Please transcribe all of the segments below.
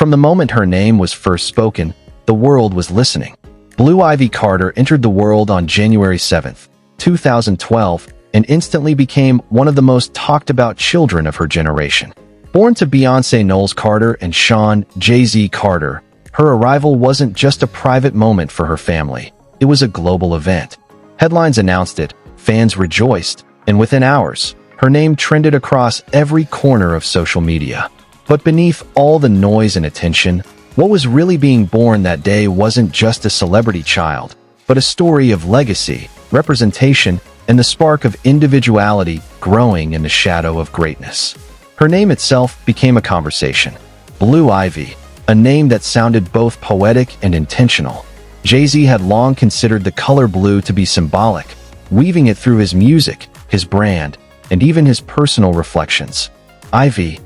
From the moment her name was first spoken, the world was listening. Blue Ivy Carter entered the world on January 7, 2012, and instantly became one of the most talked about children of her generation. Born to Beyonce Knowles Carter and Sean Jay-Z Carter, her arrival wasn't just a private moment for her family. It was a global event. Headlines announced it, fans rejoiced, and within hours, her name trended across every corner of social media. But beneath all the noise and attention, what was really being born that day wasn't just a celebrity child, but a story of legacy, representation, and the spark of individuality growing in the shadow of greatness. Her name itself became a conversation. Blue Ivy, a name that sounded both poetic and intentional. Jay-Z had long considered the color blue to be symbolic, weaving it through his music, his brand, and even his personal reflections. Ivy,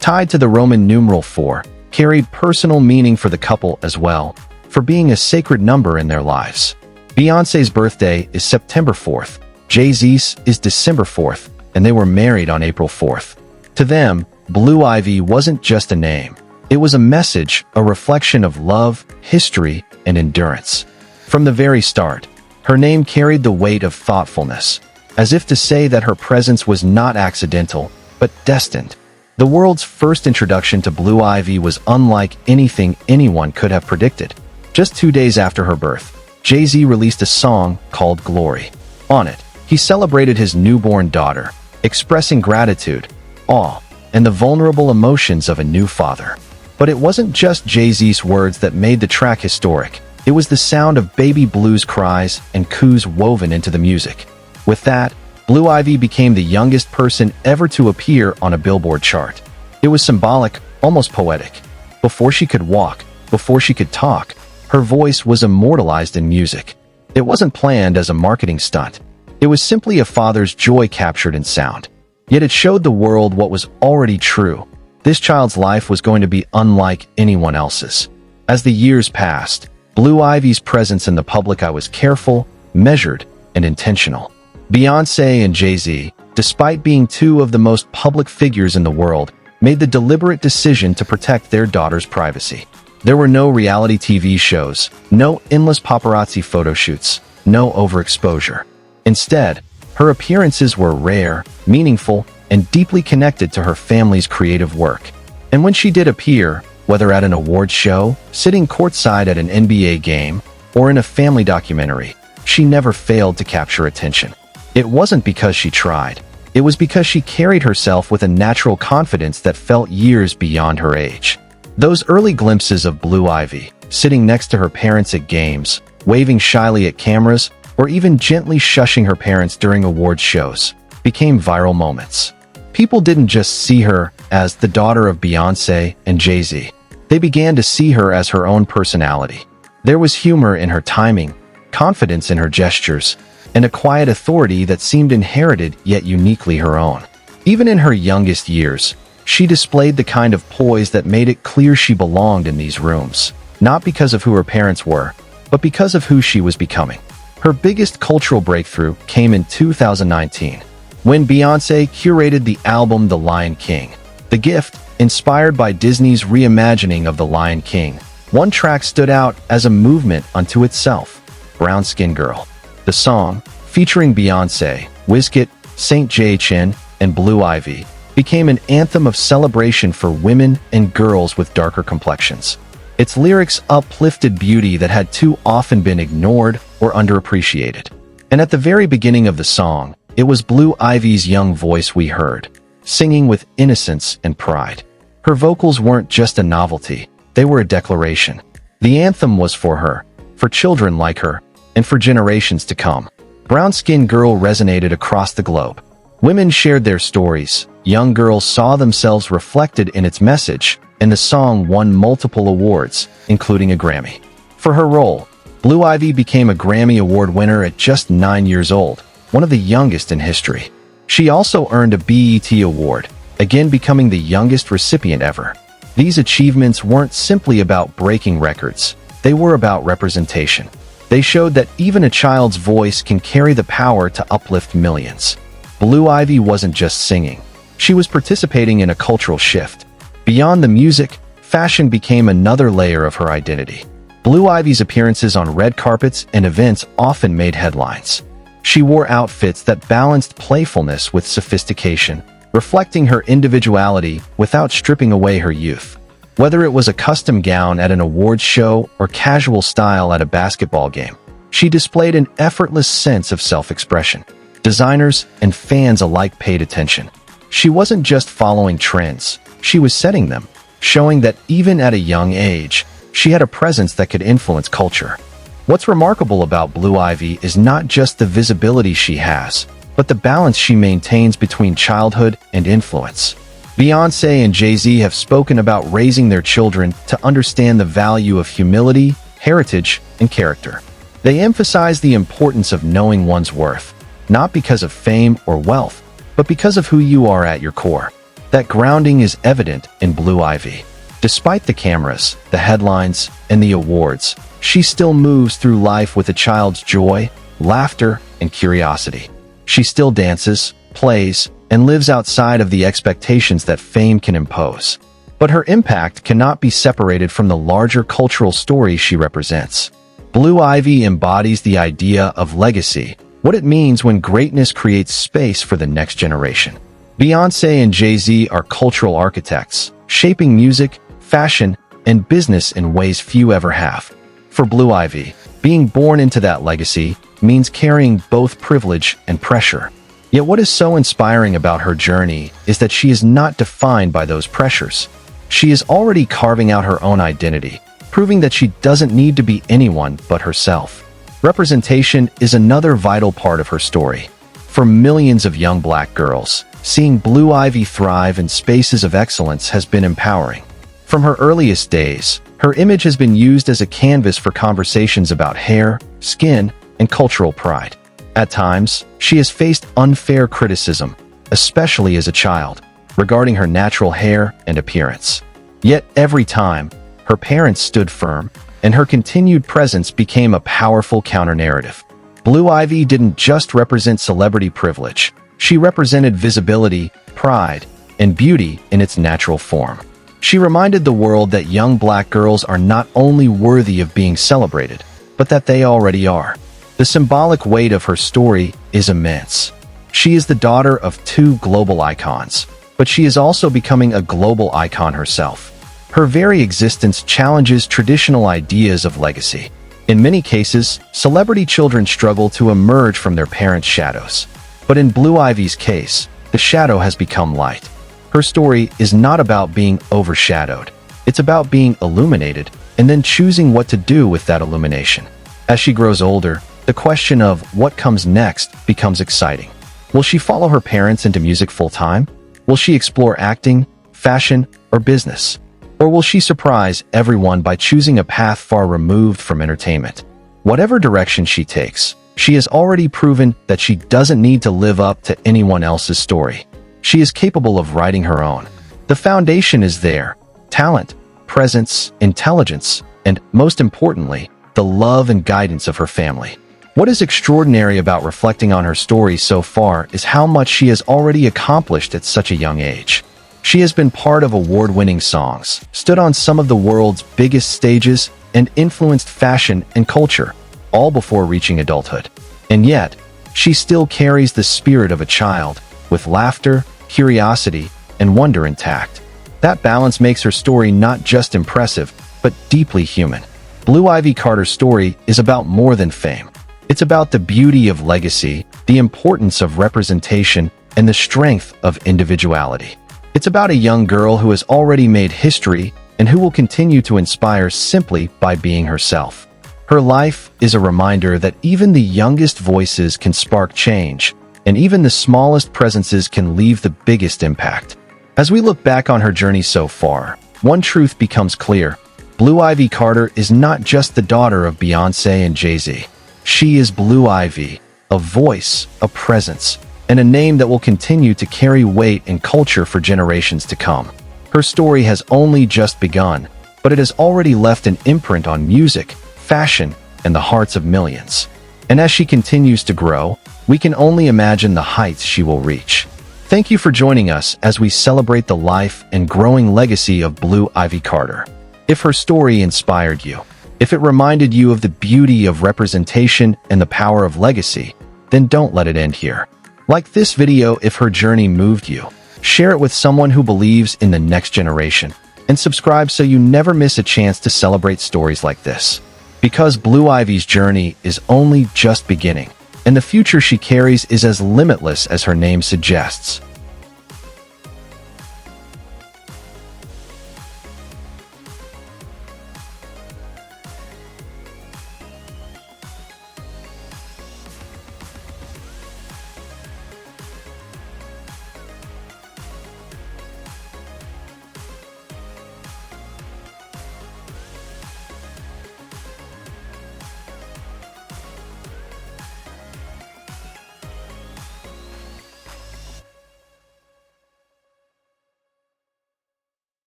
tied to the Roman numeral 4, carried personal meaning for the couple as well, for being a sacred number in their lives. Beyoncé's birthday is September 4th, Jay-Z's is December 4th, and they were married on April 4th. To them, Blue Ivy wasn't just a name. It was a message, a reflection of love, history, and endurance. From the very start, her name carried the weight of thoughtfulness, as if to say that her presence was not accidental, but destined. The world's first introduction to Blue Ivy was unlike anything anyone could have predicted. Just 2 days after her birth, Jay-Z released a song called Glory. On it, he celebrated his newborn daughter, expressing gratitude, awe, and the vulnerable emotions of a new father. But it wasn't just Jay-Z's words that made the track historic. It was the sound of baby Blue's cries and coos woven into the music. With that, Blue Ivy became the youngest person ever to appear on a Billboard chart. It was symbolic, almost poetic. Before she could walk, before she could talk, her voice was immortalized in music. It wasn't planned as a marketing stunt. It was simply a father's joy captured in sound. Yet it showed the world what was already true. This child's life was going to be unlike anyone else's. As the years passed, Blue Ivy's presence in the public eye was careful, measured, and intentional. Beyoncé and Jay-Z, despite being two of the most public figures in the world, made the deliberate decision to protect their daughter's privacy. There were no reality TV shows, no endless paparazzi photo shoots, no overexposure. Instead, her appearances were rare, meaningful, and deeply connected to her family's creative work. And when she did appear, whether at an awards show, sitting courtside at an NBA game, or in a family documentary, she never failed to capture attention. It wasn't because she tried. It was because she carried herself with a natural confidence that felt years beyond her age. Those early glimpses of Blue Ivy, sitting next to her parents at games, waving shyly at cameras, or even gently shushing her parents during awards shows, became viral moments. People didn't just see her as the daughter of Beyoncé and Jay-Z. They began to see her as her own personality. There was humor in her timing, confidence in her gestures, and a quiet authority that seemed inherited yet uniquely her own. Even in her youngest years, she displayed the kind of poise that made it clear she belonged in these rooms, not because of who her parents were, but because of who she was becoming. Her biggest cultural breakthrough came in 2019, when Beyoncé curated the album The Lion King. The gift, inspired by Disney's reimagining of The Lion King, one track stood out as a movement unto itself, Brown Skin Girl. The song, featuring Beyoncé, Wizkid, Saint J.H.N., and Blue Ivy, became an anthem of celebration for women and girls with darker complexions. Its lyrics uplifted beauty that had too often been ignored or underappreciated. And at the very beginning of the song, it was Blue Ivy's young voice we heard, singing with innocence and pride. Her vocals weren't just a novelty, they were a declaration. The anthem was for her, for children like her, and for generations to come. Brown Skin Girl resonated across the globe. Women shared their stories, young girls saw themselves reflected in its message, and the song won multiple awards, including a Grammy. For her role, Blue Ivy became a Grammy Award winner at just 9 years old, one of the youngest in history. She also earned a BET Award, again becoming the youngest recipient ever. These achievements weren't simply about breaking records, they were about representation. They showed that even a child's voice can carry the power to uplift millions. Blue Ivy wasn't just singing. She was participating in a cultural shift. Beyond the music, fashion became another layer of her identity. Blue Ivy's appearances on red carpets and events often made headlines. She wore outfits that balanced playfulness with sophistication, reflecting her individuality without stripping away her youth. Whether it was a custom gown at an awards show or casual style at a basketball game, she displayed an effortless sense of self-expression. Designers and fans alike paid attention. She wasn't just following trends, she was setting them, showing that even at a young age, she had a presence that could influence culture. What's remarkable about Blue Ivy is not just the visibility she has, but the balance she maintains between childhood and influence. Beyoncé and Jay-Z have spoken about raising their children to understand the value of humility, heritage, and character. They emphasize the importance of knowing one's worth, not because of fame or wealth, but because of who you are at your core. That grounding is evident in Blue Ivy. Despite the cameras, the headlines, and the awards, she still moves through life with a child's joy, laughter, and curiosity. She still dances, plays, and lives outside of the expectations that fame can impose. But her impact cannot be separated from the larger cultural story she represents. Blue Ivy embodies the idea of legacy, what it means when greatness creates space for the next generation. Beyoncé and Jay-Z are cultural architects, shaping music, fashion, and business in ways few ever have. For Blue Ivy, being born into that legacy means carrying both privilege and pressure. Yet what is so inspiring about her journey is that she is not defined by those pressures. She is already carving out her own identity, proving that she doesn't need to be anyone but herself. Representation is another vital part of her story. For millions of young Black girls, seeing Blue Ivy thrive in spaces of excellence has been empowering. From her earliest days, her image has been used as a canvas for conversations about hair, skin, and cultural pride. At times, she has faced unfair criticism, especially as a child, regarding her natural hair and appearance. Yet every time, her parents stood firm, and her continued presence became a powerful counter-narrative. Blue Ivy didn't just represent celebrity privilege. She represented visibility, pride, and beauty in its natural form. She reminded the world that young Black girls are not only worthy of being celebrated, but that they already are. The symbolic weight of her story is immense. She is the daughter of two global icons, but she is also becoming a global icon herself. Her very existence challenges traditional ideas of legacy. In many cases, celebrity children struggle to emerge from their parents' shadows. But in Blue Ivy's case, the shadow has become light. Her story is not about being overshadowed. It's about being illuminated and then choosing what to do with that illumination. As she grows older, the question of what comes next becomes exciting. Will she follow her parents into music full-time? Will she explore acting, fashion, or business? Or will she surprise everyone by choosing a path far removed from entertainment? Whatever direction she takes, she has already proven that she doesn't need to live up to anyone else's story. She is capable of writing her own. The foundation is there: talent, presence, intelligence, and, most importantly, the love and guidance of her family. What is extraordinary about reflecting on her story so far is how much she has already accomplished at such a young age. She has been part of award-winning songs, stood on some of the world's biggest stages, and influenced fashion and culture, all before reaching adulthood. And yet, she still carries the spirit of a child, with laughter, curiosity, and wonder intact. That balance makes her story not just impressive, but deeply human. Blue Ivy Carter's story is about more than fame. It's about the beauty of legacy, the importance of representation, and the strength of individuality. It's about a young girl who has already made history and who will continue to inspire simply by being herself. Her life is a reminder that even the youngest voices can spark change, and even the smallest presences can leave the biggest impact. As we look back on her journey so far, one truth becomes clear. Blue Ivy Carter is not just the daughter of Beyoncé and Jay-Z. She is Blue Ivy, a voice, a presence, and a name that will continue to carry weight in culture for generations to come. Her story has only just begun, but it has already left an imprint on music, fashion, and the hearts of millions. And as she continues to grow, we can only imagine the heights she will reach. Thank you for joining us as we celebrate the life and growing legacy of Blue Ivy Carter. If her story inspired you, if it reminded you of the beauty of representation and the power of legacy, then don't let it end here. Like this video if her journey moved you. Share it with someone who believes in the next generation. And subscribe so you never miss a chance to celebrate stories like this. Because Blue Ivy's journey is only just beginning, and the future she carries is as limitless as her name suggests.